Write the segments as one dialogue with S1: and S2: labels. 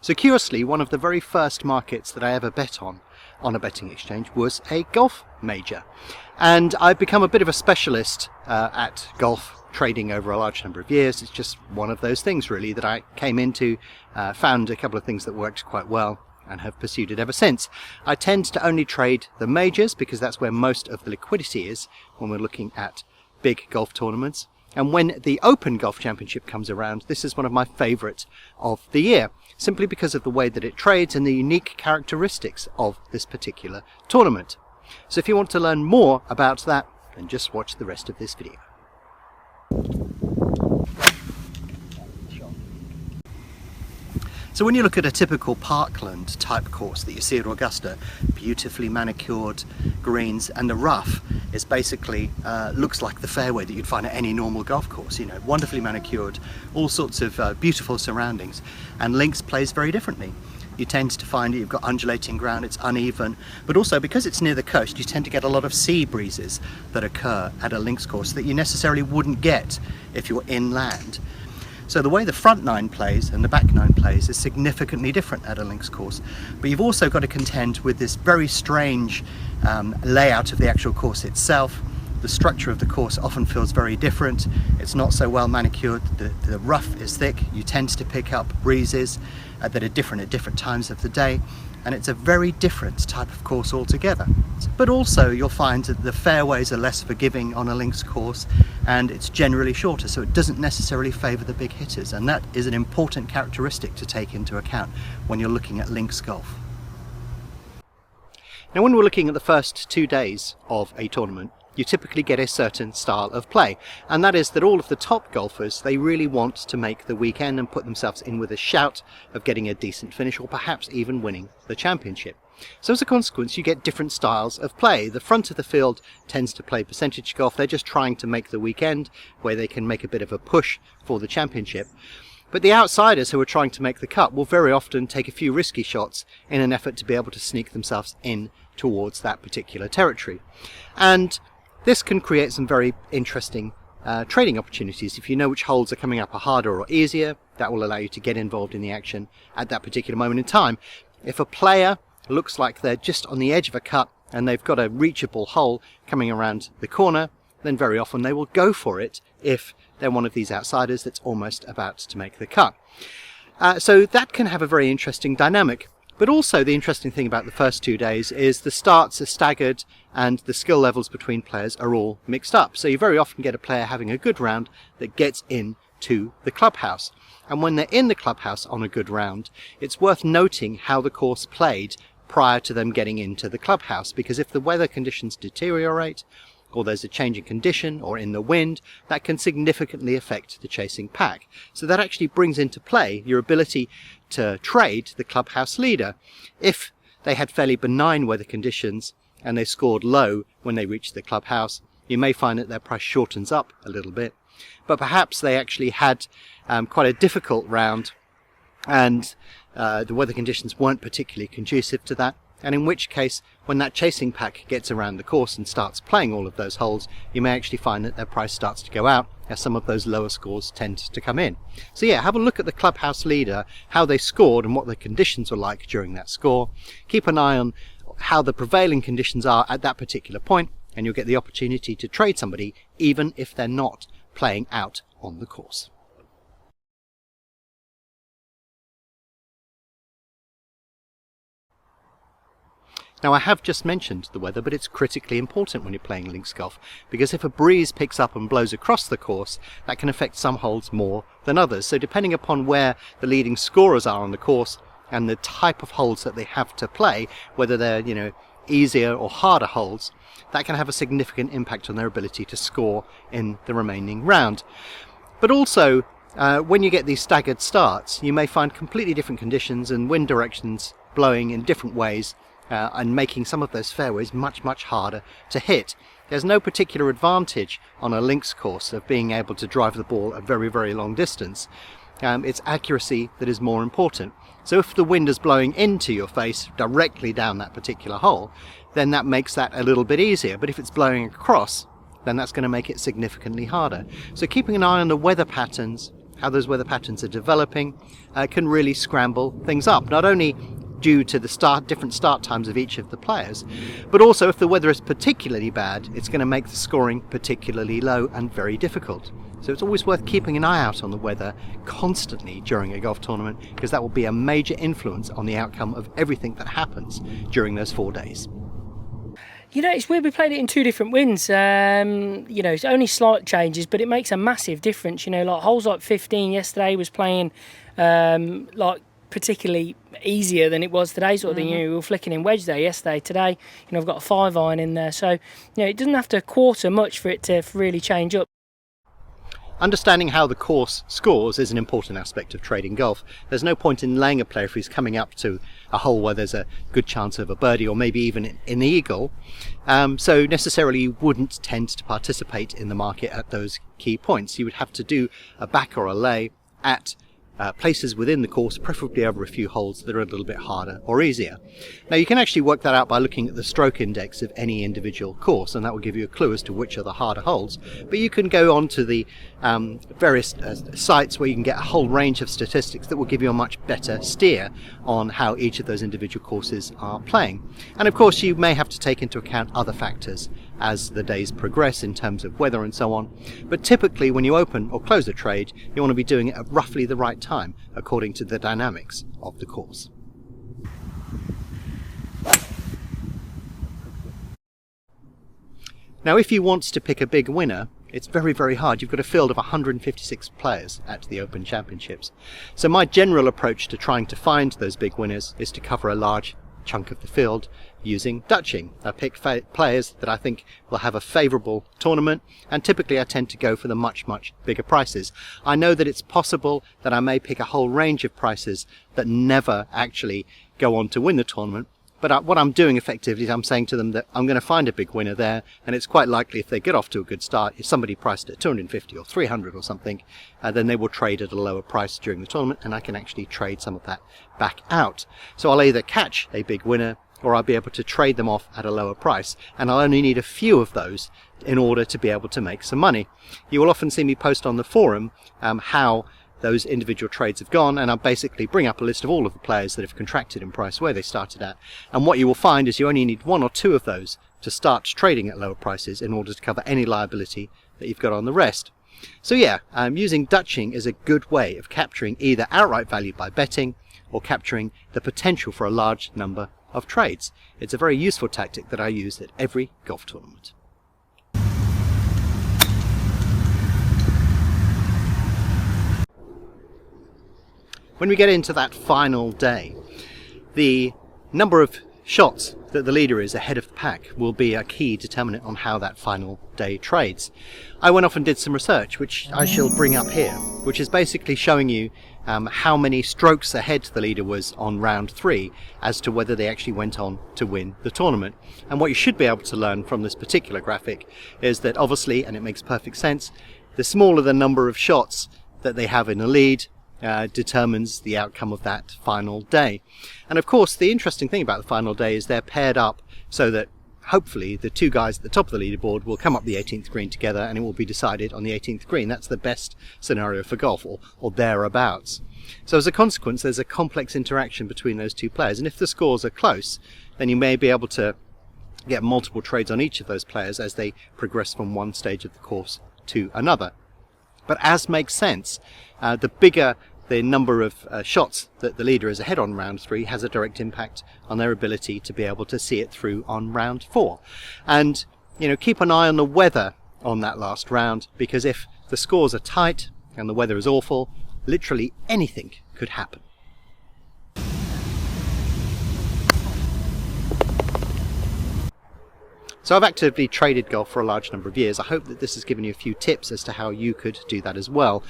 S1: So curiously, one of the very first markets that I ever bet on a betting exchange was a golf major. And I've become a bit of a specialist at golf trading over a large number of years. It's just one of those things really that I came into, found a couple of things that worked quite well and have pursued it ever since. I tend to only trade the majors because that's where most of the liquidity is when we're looking at big golf tournaments. And when the Open Golf Championship comes around, this is one of my favourites of the year, simply because of the way that it trades and the unique characteristics of this particular tournament. So if you want to learn more about that, then just watch the rest of this video. So when you look at a typical Parkland type course that you see at Augusta, beautifully manicured greens, and the rough is basically looks like the fairway that you'd find at any normal golf course, you know, wonderfully manicured, all sorts of beautiful surroundings, and links plays very differently. You tend to find that you've got undulating ground, it's uneven, but also because it's near the coast you tend to get a lot of sea breezes that occur at a links course that you necessarily wouldn't get if you're inland. So the way the front nine plays and the back nine plays is significantly different at a links course. But you've also got to contend with this very strange layout of the actual course itself. The structure of the course often feels very different. It's not so well manicured. The rough is thick. You tend to pick up breezes that are different at different times of the day. And it's a very different type of course altogether. But also you'll find that the fairways are less forgiving on a links course, and it's generally shorter, so it doesn't necessarily favour the big hitters, and that is an important characteristic to take into account when you're looking at links golf. Now when we're looking at the first 2 days of a tournament, you typically get a certain style of play, and that is that all of the top golfers, they really want to make the weekend and put themselves in with a shout of getting a decent finish or perhaps even winning the championship. So as a consequence you get different styles of play. The front of the field tends to play percentage golf. They're just trying to make the weekend where they can make a bit of a push for the championship. But the outsiders who are trying to make the cut will very often take a few risky shots in an effort to be able to sneak themselves in towards that particular territory. And this can create some very interesting trading opportunities. If you know which holes are coming up are harder or easier, that will allow you to get involved in the action at that particular moment in time. If a player looks like they're just on the edge of a cut and they've got a reachable hole coming around the corner, then very often they will go for it if they're one of these outsiders that's almost about to make the cut. So that can have a very interesting dynamic. But also the interesting thing about the first 2 days is the starts are staggered and the skill levels between players are all mixed up. So you very often get a player having a good round that gets into the clubhouse. And when they're in the clubhouse on a good round, it's worth noting how the course played prior to them getting into the clubhouse, because if the weather conditions deteriorate, or there's a change in condition or in the wind, that can significantly affect the chasing pack. So that actually brings into play your ability to trade the clubhouse leader. If they had fairly benign weather conditions and they scored low when they reached the clubhouse, you may find that their price shortens up a little bit. But perhaps they actually had quite a difficult round and the weather conditions weren't particularly conducive to that. And in which case, when that chasing pack gets around the course and starts playing all of those holes, you may actually find that their price starts to go out as some of those lower scores tend to come in. So yeah, have a look at the clubhouse leader, how they scored and what the conditions were like during that score. Keep an eye on how the prevailing conditions are at that particular point, and you'll get the opportunity to trade somebody even if they're not playing out on the course. Now I have just mentioned the weather, but it's critically important when you're playing links golf, because if a breeze picks up and blows across the course, that can affect some holes more than others. So depending upon where the leading scorers are on the course and the type of holes that they have to play, whether they're, you know, easier or harder holes, that can have a significant impact on their ability to score in the remaining round. But also, when you get these staggered starts, you may find completely different conditions and wind directions blowing in different ways, and making some of those fairways much harder to hit. There's no particular advantage on a links course of being able to drive the ball a very long distance. It's accuracy that is more important. So if the wind is blowing into your face directly down that particular hole, then that makes that a little bit easier. But if it's blowing across, then that's going to make it significantly harder. So keeping an eye on the weather patterns, how those weather patterns are developing, can really scramble things up, not only due to the different start times of each of the players, but also if the weather is particularly bad, it's going to make the scoring particularly low and very difficult. So it's always worth keeping an eye out on the weather constantly during a golf tournament, because that will be a major influence on the outcome of everything that happens during those 4 days.
S2: You know, it's weird, we played it in 2 different winds. You know, it's only slight changes, but it makes a massive difference. You know, like holes like 15 yesterday was playing like particularly easier than it was today, sort of thing. You know, we were flicking in wedge there yesterday. Today, you know, I've got a 5 iron in there, so you know, it doesn't have to quarter much for it to really change up.
S1: Understanding how the course scores is an important aspect of trading golf. There's no point in laying a player if he's coming up to a hole where there's a good chance of a birdie or maybe even an eagle. So necessarily you wouldn't tend to participate in the market at those key points. You would have to do a back or a lay at places within the course, preferably over a few holes that are a little bit harder or easier. Now you can actually work that out by looking at the stroke index of any individual course, and that will give you a clue as to which are the harder holes. But you can go on to the various sites where you can get a whole range of statistics that will give you a much better steer on how each of those individual courses are playing. And of course you may have to take into account other factors as the days progress in terms of weather and so on. But typically when you open or close a trade, you want to be doing it at roughly the right time according to the dynamics of the course. Now if you want to pick a big winner, it's very, very hard. You've got a field of 156 players at the Open Championships. So my general approach to trying to find those big winners is to cover a large chunk of the field using Dutching. I pick players that I think will have a favourable tournament, and typically I tend to go for the much bigger prices. I know that it's possible that I may pick a whole range of prices that never actually go on to win the tournament, but what I'm doing effectively is I'm saying to them that I'm going to find a big winner there, and it's quite likely if they get off to a good start, if somebody priced at 250 or 300 or something, then they will trade at a lower price during the tournament, and I can actually trade some of that back out. So I'll either catch a big winner or I'll be able to trade them off at a lower price, and I'll only need a few of those in order to be able to make some money. You will often see me post on the forum how those individual trades have gone, and I'll basically bring up a list of all of the players that have contracted in price where they started at, and what you will find is you only need 1 or 2 of those to start trading at lower prices in order to cover any liability that you've got on the rest. So yeah, using Dutching is a good way of capturing either outright value by betting or capturing the potential for a large number of trades. It's a very useful tactic that I use at every golf tournament. When we get into that final day, the number of shots that the leader is ahead of the pack will be a key determinant on how that final day trades. I went off and did some research, which I shall bring up here, which is basically showing you how many strokes ahead the leader was on round 3 as to whether they actually went on to win the tournament. And what you should be able to learn from this particular graphic is that obviously, and it makes perfect sense, the smaller the number of shots that they have in the lead, determines the outcome of that final day. And of course the interesting thing about the final day is they're paired up so that hopefully the 2 guys at the top of the leaderboard will come up the 18th green together, and it will be decided on the 18th green. That's the best scenario for golf, or thereabouts. So as a consequence there's a complex interaction between those 2 players, and if the scores are close then you may be able to get multiple trades on each of those players as they progress from one stage of the course to another. But as makes sense, the bigger the number of shots that the leader is ahead on round 3 has a direct impact on their ability to be able to see it through on round 4. And you know, keep an eye on the weather on that last round, because if the scores are tight and the weather is awful, literally anything could happen. So I've actively traded golf for a large number of years. I hope that this has given you a few tips as to how you could do that as well.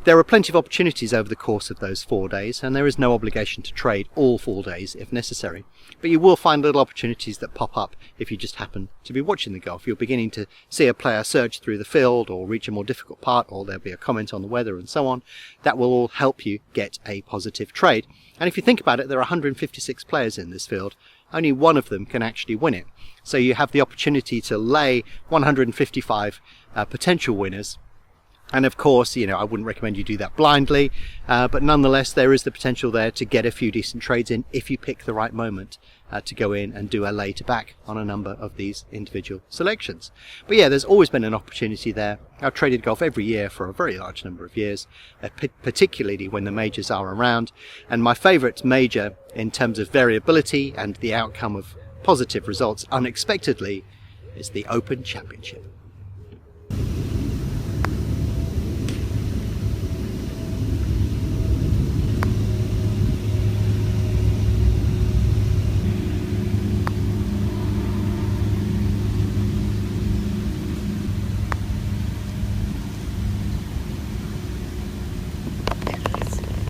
S1: There are plenty of opportunities over the course of those 4 days, and there is no obligation to trade all 4 days if necessary. But you will find little opportunities that pop up if you just happen to be watching the golf. You're beginning to see a player surge through the field or reach a more difficult part, or there'll be a comment on the weather and so on. That will all help you get a positive trade. And if you think about it, there are 156 players in this field. Only 1 of them can actually win it. So you have the opportunity to lay 155 potential winners And of course, you know, I wouldn't recommend you do that blindly, but nonetheless, there is the potential there to get a few decent trades in if you pick the right moment to go in and do a lay to back on a number of these individual selections. But yeah, there's always been an opportunity there. I've traded golf every year for a very large number of years, particularly when the majors are around. And my favourite major in terms of variability and the outcome of positive results unexpectedly is the Open Championship.